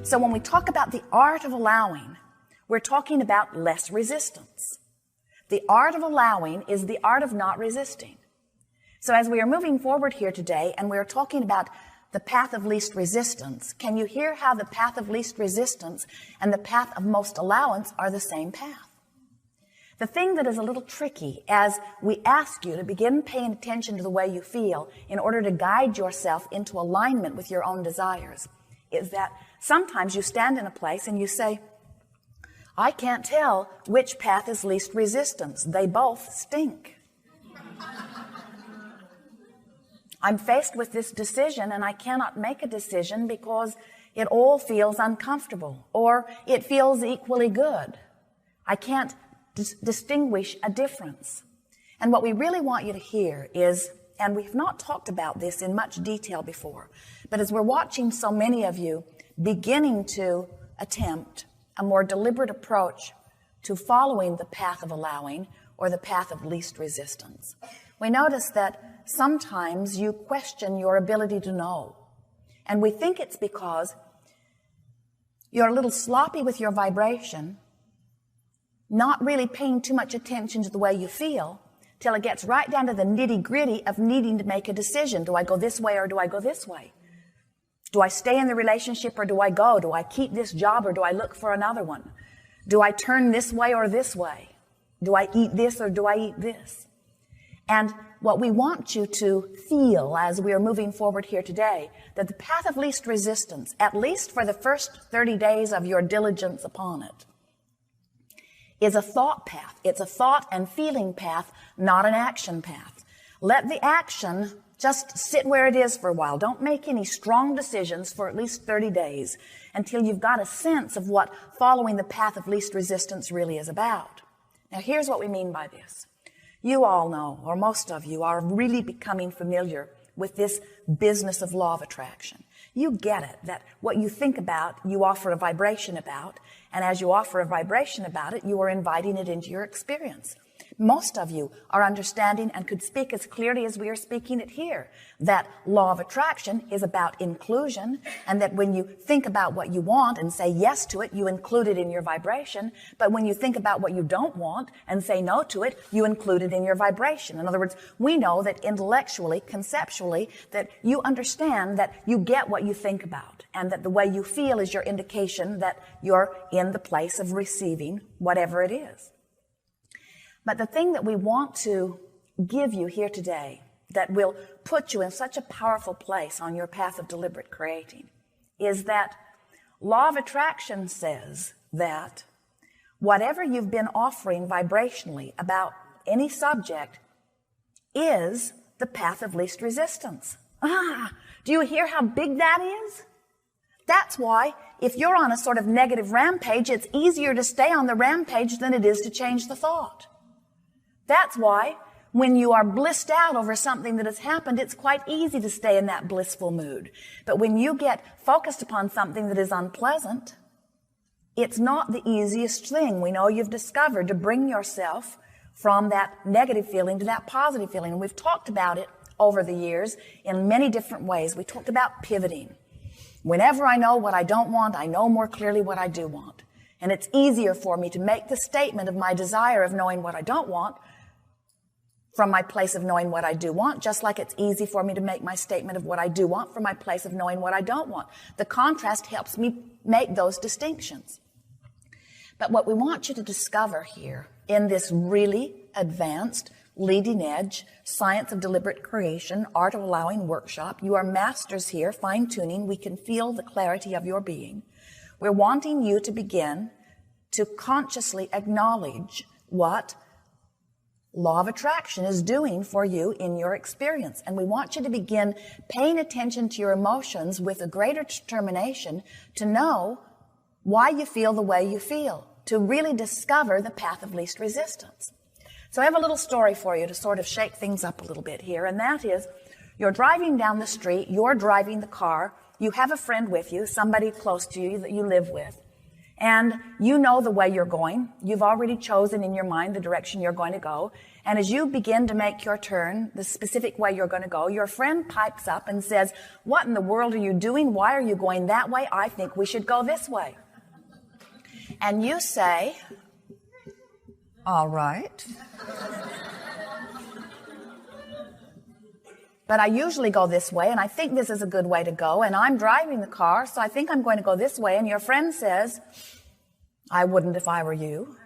So when we talk about the art of allowing, we're talking about less resistance. The art of allowing is the art of not resisting. So as we are moving forward here today, and we're talking about the path of least resistance, can you hear how the path of least resistance and the path of most allowance are the same path? The thing that is a little tricky as we ask you to begin paying attention to the way you feel in order to guide yourself into alignment with your own desires is that sometimes you stand in a place and you say, I can't tell which path is least resistance. They both stink. I'm faced with this decision and I cannot make a decision because it all feels uncomfortable or it feels equally good. I can't distinguish a difference. And what we really want you to hear is, and we've not talked about this in much detail before, but as we're watching so many of you beginning to attempt a more deliberate approach to following the path of allowing or the path of least resistance, we notice that sometimes you question your ability to know. And we think it's because you're a little sloppy with your vibration, not really paying too much attention to the way you feel, till it gets right down to the nitty-gritty of needing to make a decision. Do I go this way or do I go this way? Do I stay in the relationship or do I go? Do I keep this job or do I look for another one? Do I turn this way or this way? Do I eat this or do I eat this? And what we want you to feel as we are moving forward here today, that the path of least resistance, at least for the first 30 days of your diligence upon it, is a thought path. It's a thought and feeling path, not an action path. Let the action just sit where it is for a while. Don't make any strong decisions for at least 30 days until you've got a sense of what following the path of least resistance really is about. Now, here's what we mean by this. You all know, or most of you are really becoming familiar with this business of law of attraction. You get it, that what you think about, you offer a vibration about, and as you offer a vibration about it, you are inviting it into your experience. Most of you are understanding and could speak as clearly as we are speaking it here, that law of attraction is about inclusion, and that when you think about what you want and say yes to it, you include it in your vibration. But when you think about what you don't want and say no to it, you include it in your vibration. In other words, we know that intellectually, conceptually, that you understand that you get what you think about, and that the way you feel is your indication that you're in the place of receiving whatever it is. But the thing that we want to give you here today that will put you in such a powerful place on your path of deliberate creating is that law of attraction says that whatever you've been offering vibrationally about any subject is the path of least resistance. Do you hear how big that is? That's why if you're on a sort of negative rampage, it's easier to stay on the rampage than it is to change the thought. That's why when you are blissed out over something that has happened, it's quite easy to stay in that blissful mood. But when you get focused upon something that is unpleasant, it's not the easiest thing. We know you've discovered to bring yourself from that negative feeling to that positive feeling. And we've talked about it over the years in many different ways. We talked about pivoting. Whenever I know what I don't want, I know more clearly what I do want. And it's easier for me to make the statement of my desire of knowing what I don't want from my place of knowing what I do want, just like it's easy for me to make my statement of what I do want from my place of knowing what I don't want. The contrast helps me make those distinctions. But what we want you to discover here in this really advanced, leading edge, science of deliberate creation, art of allowing workshop, you are masters here, fine-tuning. We can feel the clarity of your being. We're wanting you to begin to consciously acknowledge what law of attraction is doing for you in your experience. And we want you to begin paying attention to your emotions with a greater determination to know why you feel the way you feel, to really discover the path of least resistance. So I have a little story for you to sort of shake things up a little bit here, and that is you're driving down the street, you're driving the car, you have a friend with you, somebody close to you that you live with, And you know the way you're going. You've already chosen in your mind the direction you're going to go. And as you begin to make your turn, the specific way you're going to go, your friend pipes up and says, "What in the world are you doing? Why are you going that way? I think we should go this way." And you say, "All right. But I usually go this way, and I think this is a good way to go, and I'm driving the car, so I think I'm going to go this way." And your friend says, "I wouldn't if I were you."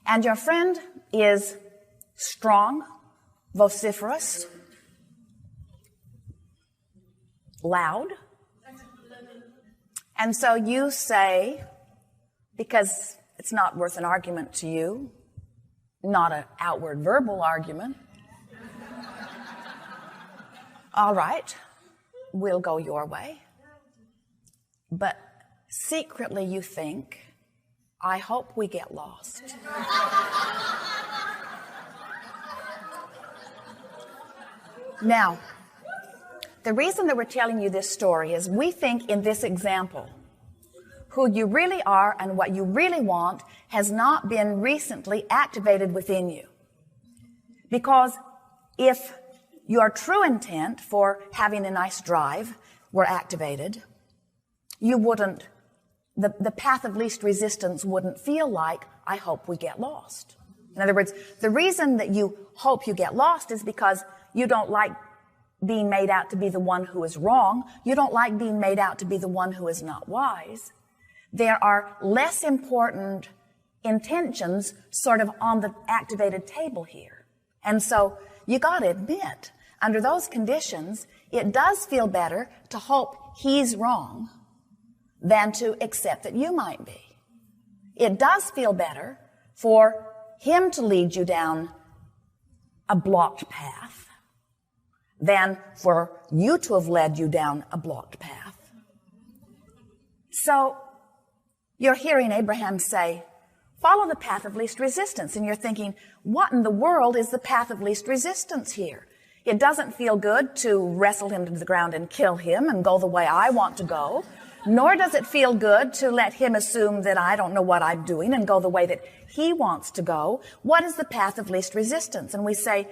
And your friend is strong, vociferous, loud. And so you say, because it's not worth an argument to you, not an outward verbal argument, "All right, we'll go your way." But secretly you think, "I hope we get lost." Now, the reason that we're telling you this story is we think in this example, who you really are and what you really want has not been recently activated within you. Because if your true intent for having a nice drive were activated, you wouldn't, the path of least resistance wouldn't feel like, "I hope we get lost." In other words, the reason that you hope you get lost is because you don't like being made out to be the one who is wrong. You don't like being made out to be the one who is not wise. There are less important intentions sort of on the activated table here. And so you got to admit, under those conditions, it does feel better to hope he's wrong than to accept that you might be. It does feel better for him to lead you down a blocked path than for you to have led you down a blocked path. So you're hearing Abraham say, "Follow the path of least resistance." And you're thinking, what in the world is the path of least resistance here? It doesn't feel good to wrestle him to the ground and kill him and go the way I want to go. Nor does it feel good to let him assume that I don't know what I'm doing and go the way that he wants to go. What is the path of least resistance? And we say,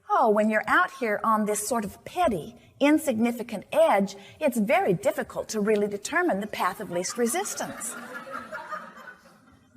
oh, when you're out here on this sort of petty, insignificant edge, it's very difficult to really determine the path of least resistance.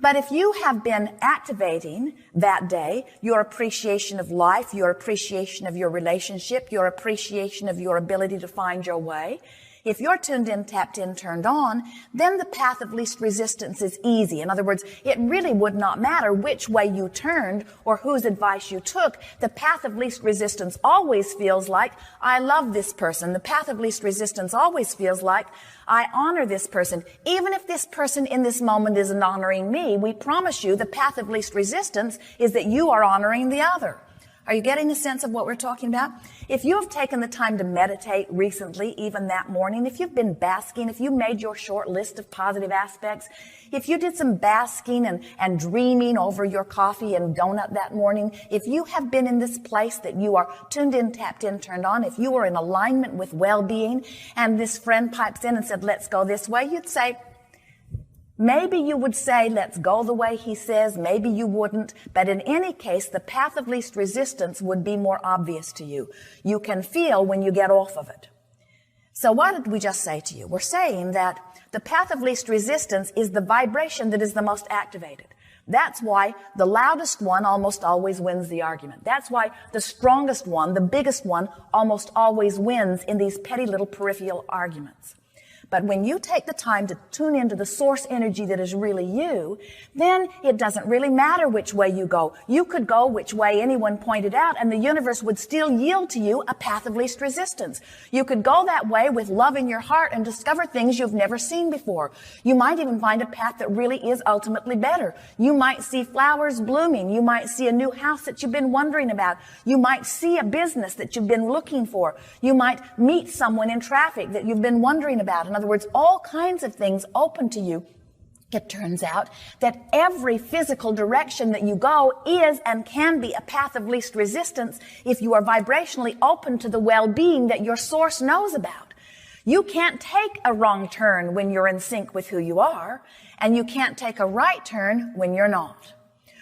But if you have been activating that day your appreciation of life, your appreciation of your relationship, your appreciation of your ability to find your way, if you're tuned in, tapped in, turned on, then the path of least resistance is easy. In other words, it really would not matter which way you turned or whose advice you took. The path of least resistance always feels like, I love this person. The path of least resistance always feels like, I honor this person. Even if this person in this moment isn't honoring me, we promise you the path of least resistance is that you are honoring the other. Are you getting a sense of what we're talking about? If you have taken the time to meditate recently, even that morning, if you've been basking, if you made your short list of positive aspects, if you did some basking and dreaming over your coffee and donut that morning, if you have been in this place that you are tuned in, tapped in, turned on, if you are in alignment with well-being and this friend pipes in and said, let's go this way, you'd say, maybe you would say, let's go the way he says. Maybe you wouldn't. But in any case, the path of least resistance would be more obvious to you. You can feel when you get off of it. So what did we just say to you? We're saying that the path of least resistance is the vibration that is the most activated. That's why the loudest one almost always wins the argument. That's why the strongest one, the biggest one, almost always wins in these petty little peripheral arguments. But when you take the time to tune into the source energy that is really you, then it doesn't really matter which way you go. You could go which way anyone pointed out, and the universe would still yield to you a path of least resistance. You could go that way with love in your heart and discover things you've never seen before. You might even find a path that really is ultimately better. You might see flowers blooming. You might see a new house that you've been wondering about. You might see a business that you've been looking for. You might meet someone in traffic that you've been wondering about. In other words, all kinds of things open to you. It turns out that every physical direction that you go is and can be a path of least resistance if you are vibrationally open to the well-being that your source knows about. You can't take a wrong turn when you're in sync with who you are, and you can't take a right turn when you're not.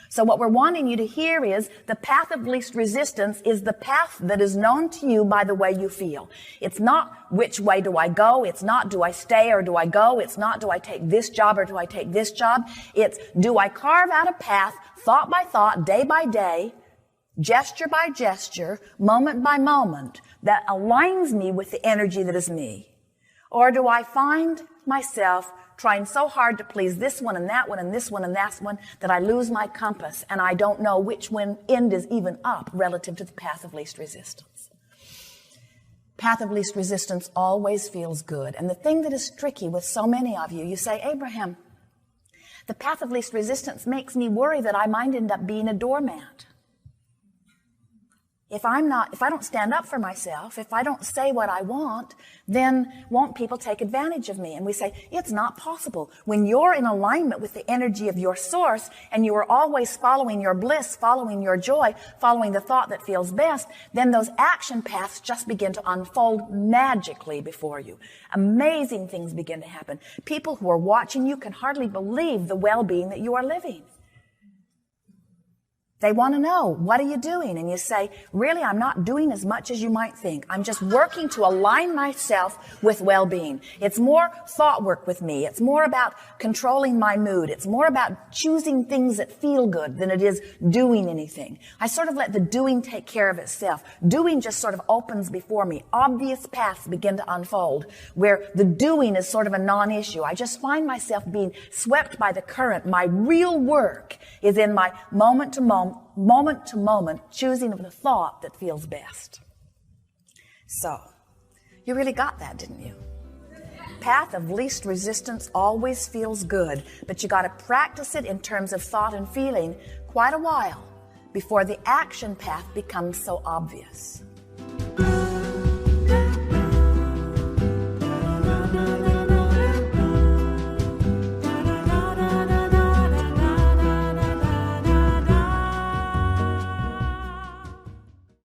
So what we're wanting you to hear is the path of least resistance is the path that is known to you by the way you feel. It's not which way do I go. It's not do I stay or do I go. It's not do I take this job or do I take this job. It's do I carve out a path, thought by thought, day by day, gesture by gesture, moment by moment, that aligns me with the energy that is me? Or do I find myself trying so hard to please this one and that one and this one and that one that I lose my compass and I don't know which end is even up relative to the path of least resistance? Path of least resistance always feels good. And the thing that is tricky with so many of you, you say, Abraham, the path of least resistance makes me worry that I might end up being a doormat. If I don't stand up for myself, if I don't say what I want, then won't people take advantage of me? And we say, it's not possible. When you're in alignment with the energy of your source and you are always following your bliss, following your joy, following the thought that feels best, then those action paths just begin to unfold magically before you. Amazing things begin to happen. People who are watching you can hardly believe the well-being that you are living. They want to know, what are you doing? And you say, really, I'm not doing as much as you might think. I'm just working to align myself with well-being. It's more thought work with me. It's more about controlling my mood. It's more about choosing things that feel good than it is doing anything. I sort of let the doing take care of itself. Doing just sort of opens before me. Obvious paths begin to unfold where the doing is sort of a non-issue. I just find myself being swept by the current. My real work is in my moment to moment choosing of the thought that feels best. So, you really got that, didn't you? Path of least resistance always feels good, but you got to practice it in terms of thought and feeling quite a while before the action path becomes so obvious.